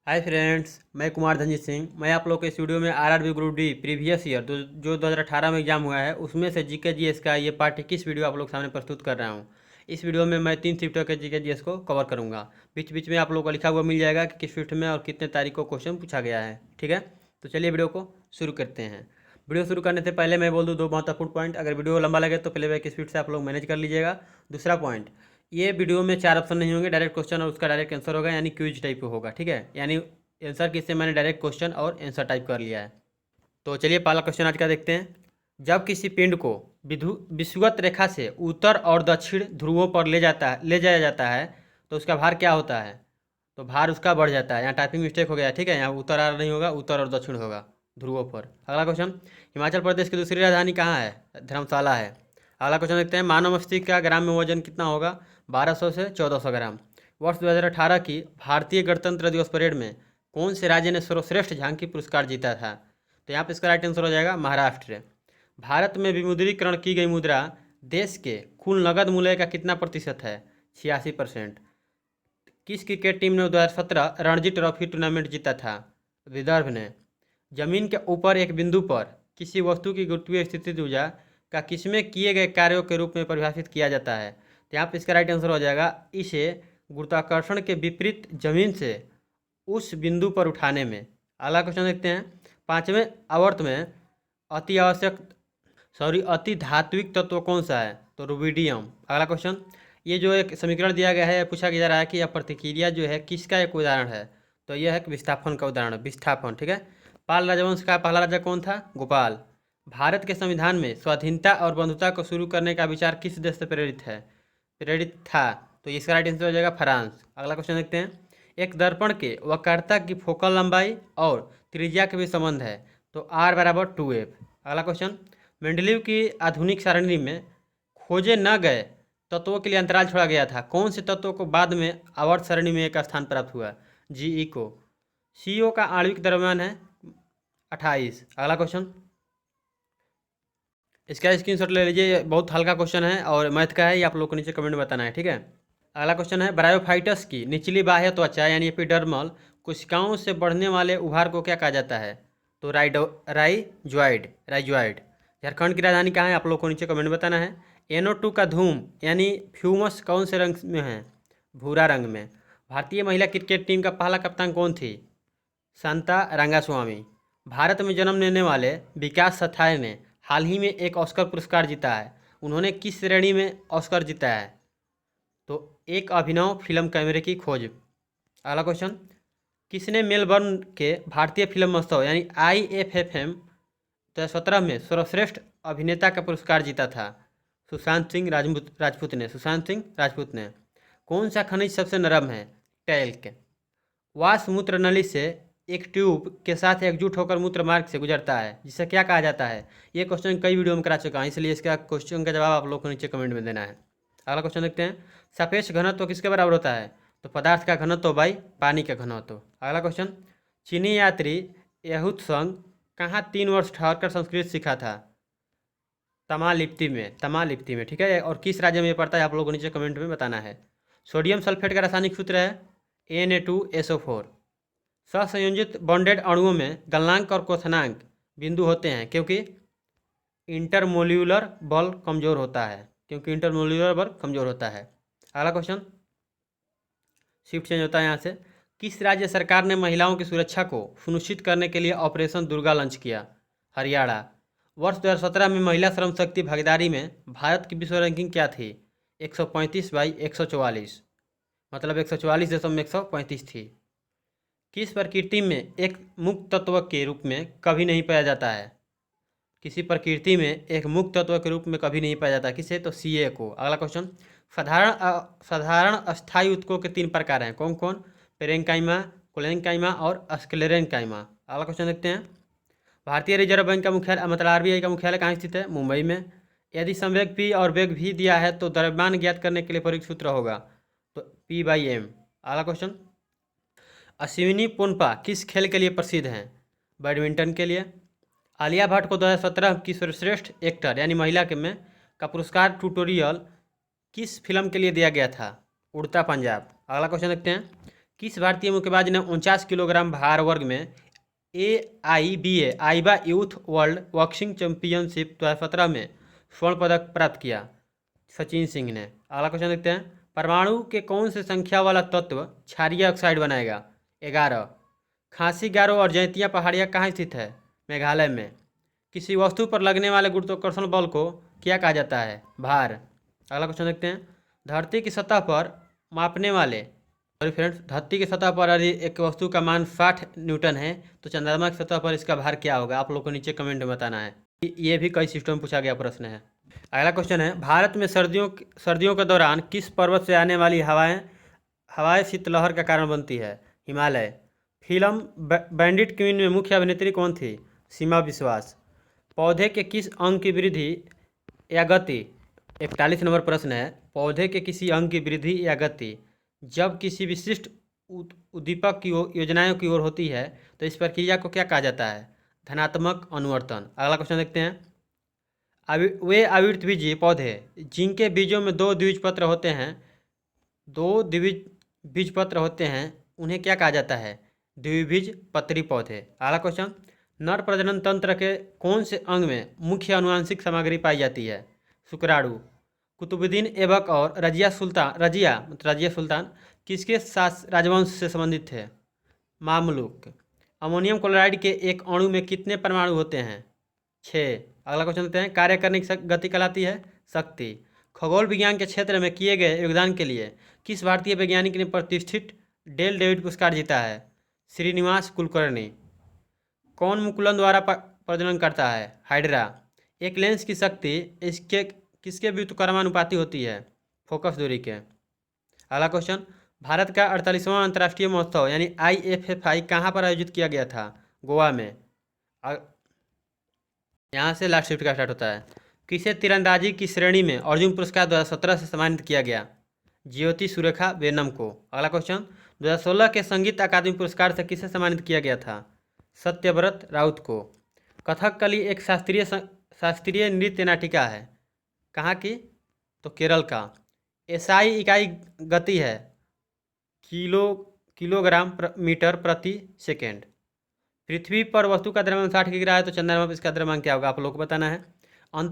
Hi friends, मैं कुमार धनजीत सिंह। मैं आप लोग के इस वीडियो में RRB group D previous year जो 2018 में एग्जाम हुआ है उसमें से जीके जीएस का ये पार्ट 21 वीडियो आप लोग सामने प्रस्तुत कर रहा हूँ। इस वीडियो में मैं 3 शिफ्टों के जीके जीएस को कवर करूँगा। बीच बीच में आप लोगों को लिखा हुआ मिल जाएगा कि किस शिफ्ट में और कितने तारीख को क्वेश्चन पूछा गया है। ठीक है, तो चलिए वीडियो को शुरू करते हैं। वीडियो शुरू करने से पहले मैं बोल दूँ दो महत्वपूर्ण पॉइंट। अगर वीडियो लंबा लगे तो प्लेबैक की स्पीड से आप लोग मैनेज कर लीजिएगा। दूसरा पॉइंट, ये वीडियो में 4 ऑप्शन नहीं होंगे, डायरेक्ट क्वेश्चन और उसका डायरेक्ट आंसर होगा, यानी क्विज टाइप होगा। ठीक है, यानी आंसर किससे मैंने डायरेक्ट क्वेश्चन और आंसर टाइप कर लिया है। तो चलिए पहला क्वेश्चन आज का देखते हैं। जब किसी पिंड को विषुवत रेखा से उत्तर और दक्षिण ध्रुवों पर ले जाया जाता है तो उसका भार क्या होता है? तो भार उसका बढ़ जाता है। यहाँ टाइपिंग मिस्टेक हो गया है। ठीक है, यहाँ उत्तर आ नहीं होगा, उत्तर और दक्षिण होगा ध्रुवों पर। अगला क्वेश्चन, हिमाचल प्रदेश की दूसरी राजधानी कहाँ है? धर्मशाला है। अगला क्वेश्चन देखते हैं, मानव मस्तिष्क का ग्राम में वजन कितना होगा? 1200 से 1400 ग्राम। वर्ष 2018 की भारतीय गणतंत्र दिवस परेड में कौन से राज्य ने सर्वश्रेष्ठ झांकी पुरस्कार जीता था? तो यहाँ पे इसका राइट आंसर हो जाएगा महाराष्ट्र। भारत में विमुद्रीकरण की गई मुद्रा देश के कुल नगद मूल्य का कितना प्रतिशत है? 86%। किस क्रिकेट टीम ने 2017 रणजी ट्रॉफी टूर्नामेंट जीता था? विदर्भ ने। जमीन के ऊपर एक बिंदु पर किसी वस्तु की गुरुत्वीय स्थिति ऊर्जा का किसमें किए गए कार्यों के रूप में परिभाषित किया जाता है? तो यहाँ पे इसका राइट आंसर हो जाएगा, इसे गुरुत्वाकर्षण के विपरीत जमीन से उस बिंदु पर उठाने में। अगला क्वेश्चन देखते हैं, पांचवें आवर्त में अति धात्विक तत्व कौन सा है? तो रुबिडियम। अगला क्वेश्चन, ये जो एक समीकरण दिया गया है, पूछा जा रहा है कि यह प्रतिक्रिया जो है किसका एक उदाहरण है? तो यह है विस्थापन का उदाहरण, विस्थापन। ठीक है, पाल राजवंश का पहला राजा कौन था? गोपाल। भारत के संविधान में स्वाधीनता और बंधुता को शुरू करने का विचार किस देश से प्रेरित था? तो इसका राइट आंसर हो जाएगा फ्रांस। अगला क्वेश्चन देखते हैं, एक दर्पण के वक्रता की फोकल लंबाई और त्रिज्या के भी संबंध है, तो R बराबर 2F। अगला क्वेश्चन, मेंडलीव की आधुनिक सारणी में खोजे न गए तत्वों के लिए अंतराल छोड़ा गया था। कौन से तत्वों को बाद में आवर्त सारणी में एक स्थान प्राप्त हुआ? GE को। CO का आणविक द्रव्यमान है 28। अगला क्वेश्चन, इसका स्क्रीनशॉट ले लीजिए, बहुत हल्का क्वेश्चन है और मैथ का है, ये आप लोग को नीचे कमेंट में बताना है। ठीक है, अगला क्वेश्चन है, ब्रायोफाइटस की निचली बाह्य त्वचा यानी एपिडर्मल कोशिकाओं से बढ़ने वाले उभार को क्या कहा जाता है? तो राइजॉइड। झारखंड की राजधानी कहाँ है? आप लोग को नीचे कमेंट में बताना है। NO2 का धूम यानी फ्यूमस कौन से रंग में है? भूरा रंग में। भारतीय महिला क्रिकेट टीम का पहला कप्तान कौन थी? शांता रंगास्वामी। भारत में जन्म लेने वाले विकास सथाय ने हाल ही में एक ऑस्कर पुरस्कार जीता है। उन्होंने किस श्रेणी में ऑस्कर जीता है? तो एक अभिनव फिल्म कैमरे की खोज। अगला क्वेश्चन, किसने मेलबर्न के भारतीय फिल्म महोत्सव यानी IFFM 2017 में सर्वश्रेष्ठ अभिनेता का पुरस्कार जीता था? सुशांत सिंह राजपूत ने। कौन सा खनिज सबसे नरम है? टैल्क। वास मूत्र नली से एक ट्यूब के साथ एकजुट होकर मूत्र मार्ग से गुजरता है, जिसे क्या कहा जाता है? ये क्वेश्चन कई वीडियो में करा चुका हूँ, इसलिए इसका क्वेश्चन का जवाब आप लोग को नीचे कमेंट में देना है। अगला क्वेश्चन देखते हैं, सापेक्ष घनत्व किसके बराबर होता है? तो पदार्थ का घनत्व बाई पानी का घनत्व। अगला क्वेश्चन, चीनी यात्री यहुत्संग कहाँ 3 वर्ष ठहरकर संस्कृत सीखा था? तमालिप्ति में। ठीक है, और किस राज्य में ये पड़ता है आप लोगों को नीचे कमेंट में बताना है। सोडियम सल्फेट का रासायनिक सूत्र है Na2SO4। सहसंयोजित बॉन्डेड अणुओं में गलनांक और क्वथनांक बिंदु होते हैं क्योंकि इंटरमोल्यूलर बल कमजोर होता है। अगला क्वेश्चन, शिफ्ट चेंज होता है यहाँ से। किस राज्य सरकार ने महिलाओं की सुरक्षा को सुनिश्चित करने के लिए ऑपरेशन दुर्गा लॉन्च किया? हरियाणा। वर्ष 2017 में महिला श्रम शक्ति भागीदारी में भारत की विश्व रैंकिंग क्या थी? 135/144, मतलब 144.135 थी। किस प्रकृति में एक मुक्त तत्व के रूप में कभी नहीं पाया जाता है? किसी प्रकृति में एक मुक्त तत्व के रूप में कभी नहीं पाया जाता, किसे? तो Ca को। अगला क्वेश्चन, साधारण अस्थायी ऊतकों के 3 प्रकार हैं, कौन कौन? पेरेन्काइमा, कोलेन्काइमा और स्क्लेरेन्काइमा। अगला क्वेश्चन देखते हैं, भारतीय रिजर्व बैंक का मुख्यालय मतलब RBI का मुख्यालय कहाँ स्थित है? मुंबई में। यदि संवेग P और वेग V दिया है तो द्रव्यमान ज्ञात करने के लिए प्रयुक्त सूत्र होगा, तो P/m। अगला क्वेश्चन, अश्विनी पोनप्पा किस खेल के लिए प्रसिद्ध हैं? बैडमिंटन के लिए। आलिया भट्ट को 2017 की सर्वश्रेष्ठ एक्टर यानी महिला के में का पुरस्कार ट्यूटोरियल किस फिल्म के लिए दिया गया था? उड़ता पंजाब। अगला क्वेश्चन देखते हैं, किस भारतीय मुक्केबाज ने 49 किलोग्राम भार वर्ग में AIBA आइबा यूथ वर्ल्ड बॉक्सिंग चैंपियनशिप 2017 में स्वर्ण पदक प्राप्त किया? सचिन सिंह ने। अगला क्वेश्चन देखते हैं। परमाणु के कौन से संख्या वाला तत्व क्षारीय ऑक्साइड बनाएगा? 11। खांसी, गारो और जैंतिया पहाड़ियाँ कहाँ स्थित है? मेघालय में। किसी वस्तु पर लगने वाले गुरुत्वाकर्षण बल को क्या कहा जाता है? भार। अगला क्वेश्चन देखते हैं। धरती की सतह पर मापने वाले फ्रेंड्स, धरती की सतह पर यदि एक वस्तु का मान 60 न्यूटन है तो चंद्रमा की सतह पर इसका भार क्या होगा? आप लोग को नीचे कमेंट में बताना है। ये भी कई सिस्टम में पूछा गया प्रश्न है। अगला क्वेश्चन है। भारत में सर्दियों के दौरान किस पर्वत से आने वाली हवाएं शीतलहर का कारण बनती है? हिमालय। फिल्म बैंडिट क्वीन में मुख्य अभिनेत्री कौन थी? सीमा विश्वास। पौधे के किस अंग की वृद्धि या गति 41 नंबर प्रश्न है। पौधे के किसी अंग की वृद्धि या गति जब किसी विशिष्ट उद्दीपक की योजनाओं की ओर होती है तो इस प्रक्रिया को क्या कहा जाता है? धनात्मक अनुवर्तन। अगला क्वेश्चन देखते हैं। वे आवृतबीजी पौधे जिनके बीजों में दो द्विबीजपत्र होते हैं उन्हें क्या कहा जाता है? द्विबीजपत्री पौधे। अगला क्वेश्चन। नर प्रजनन तंत्र के कौन से अंग में मुख्य आनुवंशिक सामग्री पाई जाती है? शुक्राणु। कुतुबुद्दीन ऐबक और रजिया सुल्तान किसके राजवंश से संबंधित थे? मामलुक। अमोनियम क्लोराइड के एक अणु में कितने परमाणु होते हैं? 6। अगला क्वेश्चन देते हैं। कार्य करने की गति कहलाती है शक्ति। खगोल विज्ञान के क्षेत्र में किए गए योगदान के लिए किस भारतीय वैज्ञानिक ने प्रतिष्ठित डेल डेविड पुरस्कार जीता है? श्रीनिवास कुलकर्णी। कौन मुकुलन द्वारा प्रजनन करता है? हाइड्रा। एक लेंस की शक्ति किसके व्युत्क्रमानुपाती होती है? फोकस दूरी के। अगला क्वेश्चन। भारत का 48वां अंतर्राष्ट्रीय महोत्सव यानी IFFI कहाँ पर आयोजित किया गया था? गोवा में। यहाँ से लास्ट शिफ्ट का स्टार्ट होता है। किसे तीरंदाजी की श्रेणी में अर्जुन पुरस्कार 2017 से सम्मानित किया गया? ज्योति सुरेखा वेनम को। अगला क्वेश्चन। 2016 के संगीत अकादमी पुरस्कार से किसे सम्मानित किया गया था? सत्यव्रत राउत को। कथकली एक शास्त्रीय नृत्य नाटिका है। कहाँ की? तो केरल का। SI इकाई गति है किलोग्राम मीटर प्रति सेकेंड। पृथ्वी पर वस्तु का द्रव्यमान 60 की गिरा है तो चंद्रमा पर इसका द्रव्यमान क्या होगा? आप लोग को बताना है।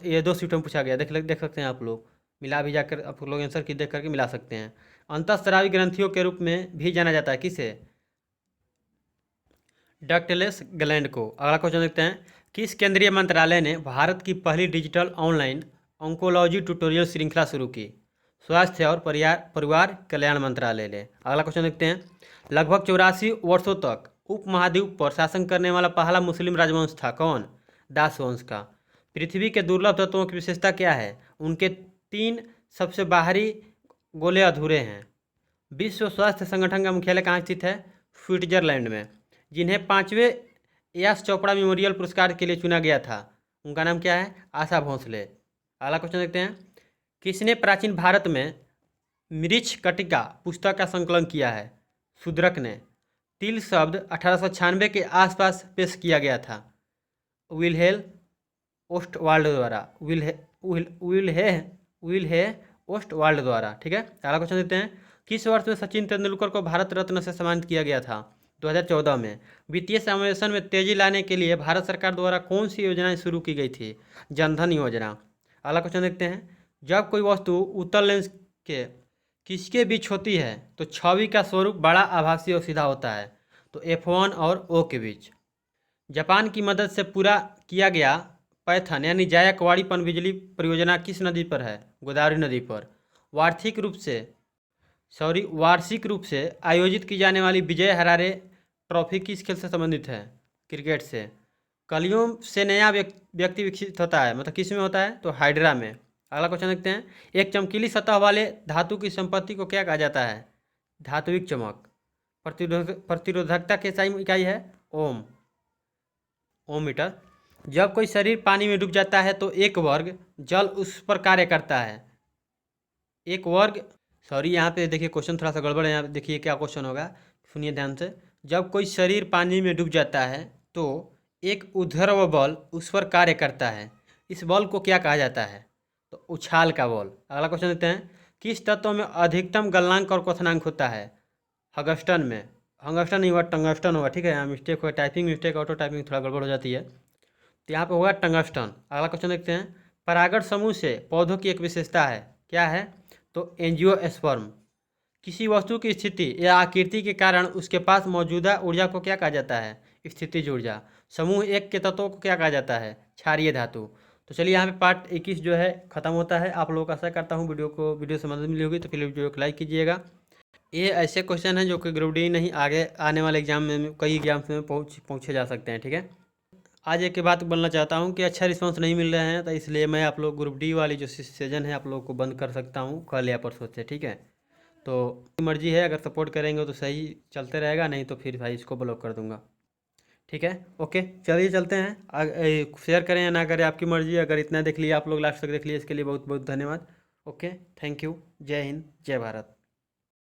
ये 2 सीटों में पूछा गया। देख सकते हैं आप लोग, मिला भी जाकर आप लोग आंसर की देख करके मिला सकते हैं। अंतःस्रावी ग्रंथियों के रूप में भी जाना जाता है किसे? डक्टलेस ग्लैंड को। अगला क्वेश्चन देखते हैं। किस केंद्रीय मंत्रालय ने भारत की पहली डिजिटल ऑनलाइन ऑन्कोलॉजी ट्यूटोरियल श्रृंखला शुरू की? स्वास्थ्य और परिवार कल्याण मंत्रालय ने। अगला क्वेश्चन देखते हैं। लगभग 84 वर्षों तक उपमहाद्वीप पर शासन करने वाला पहला मुस्लिम राजवंश था कौन? दास वंश का। पृथ्वी के दुर्लभ तत्वों की विशेषता क्या है? उनके 3 सबसे बाहरी गोले अधूरे हैं। विश्व स्वास्थ्य संगठन का मुख्यालय कहाँ स्थित है? स्विट्जरलैंड में। जिन्हें 5वें यश चोपड़ा मेमोरियल पुरस्कार के लिए चुना गया था उनका नाम क्या है? आशा भोसले। अगला क्वेश्चन देखते हैं। किसने प्राचीन भारत में मृच्छकटिका पुस्तक का संकलन किया है? शूद्रक ने। तिल शब्द 1896 के आसपास पेश किया गया था विल्हेम ओस्टवाल्ड द्वारा। विल्हे ओस्टवाल्ड द्वारा। ठीक है। अगला क्वेश्चन देते हैं। किस वर्ष में सचिन तेंदुलकर को भारत रत्न से सम्मानित किया गया था? 2014 में। वित्तीय समावेशन में तेजी लाने के लिए भारत सरकार द्वारा कौन सी योजनाएं शुरू की गई थी? जनधन योजना। अगला क्वेश्चन देखते हैं। जब कोई वस्तु उत्तल लेंस के किसके बीच होती है तो छवि का स्वरूप बड़ा, आभासी और सीधा होता है? तो F1 और O के बीच। जापान की मदद से पूरा किया गया पैथन यानी जायकवाड़ी पनबिजली परियोजना किस नदी पर है? गोदावरी नदी पर। वार्षिक रूप से आयोजित की जाने वाली विजय हरारे ट्रॉफी किस खेल से संबंधित है? क्रिकेट से। कलियों से नया व्यक्ति विकसित होता है, मतलब किस में होता है? तो हाइड्रा में। अगला क्वेश्चन देखते हैं। एक चमकीली सतह वाले धातु की संपत्ति को क्या कहा जाता है? धात्विक चमक। प्रतिरोधकता की इकाई है ओम मीटर। जब कोई शरीर पानी में डूब जाता है तो एक वर्ग जल उस पर कार्य करता है। यहाँ पे देखिए क्वेश्चन थोड़ा सा गड़बड़ है। यहाँ पे देखिए क्या क्वेश्चन होगा, सुनिए ध्यान से। जब कोई शरीर पानी में डूब जाता है तो एक ऊर्ध्वाधर बल उस पर कार्य करता है। इस बल को क्या कहा जाता है? तो उछाल का बल। अगला क्वेश्चन देते हैं। किस तत्व में अधिकतम गलनांक और क्वथनांक होता है? हंगस्टन में, हंगस्टन नहीं होगा, टंगस्टन होगा, ठीक है। यहाँ मिस्टेक होगा, टाइपिंग मिस्टेक, ऑटो टाइपिंग थोड़ा गड़बड़ हो जाती है, तो यहाँ पे होगा टंगस्टन। अगला क्वेश्चन देखते हैं। परागण समूह से पौधों की एक विशेषता है, क्या है? तो एंजियोस्पर्म। किसी वस्तु की स्थिति या आकृति के कारण उसके पास मौजूदा ऊर्जा को क्या कहा जाता है? स्थितिज ऊर्जा। समूह एक के तत्वों को क्या कहा जाता है? क्षारीय धातु। तो चलिए यहाँ पे पार्ट 21 जो है खत्म होता है। आप लोगों को आशा करता हूँ वीडियो से मदद मिली होगी, तो फिर वीडियो को लाइक कीजिएगा। ये ऐसे क्वेश्चन हैं जो कि ग्रुप डी नहीं, आगे आने वाले एग्जाम में कई एग्जाम्स में पूछे जा सकते हैं, ठीक है। आज एक बात बोलना चाहता हूँ कि अच्छा रिस्पांस नहीं मिल रहे हैं, तो इसलिए मैं आप लोग ग्रुप डी वाली जो सीजन है आप लोग को बंद कर सकता हूँ कल या परसों से, ठीक है। तो मर्जी है, अगर सपोर्ट करेंगे तो सही चलते रहेगा, नहीं तो फिर भाई इसको ब्लॉक कर दूंगा, ठीक है। ओके, चलिए चलते हैं। शेयर करें या ना करें आपकी मर्जी। अगर इतना देख लिया आप लोग, लास्ट तक देख लिया, इसके लिए बहुत बहुत धन्यवाद। Okay, thank you. जय हिंद, जय भारत।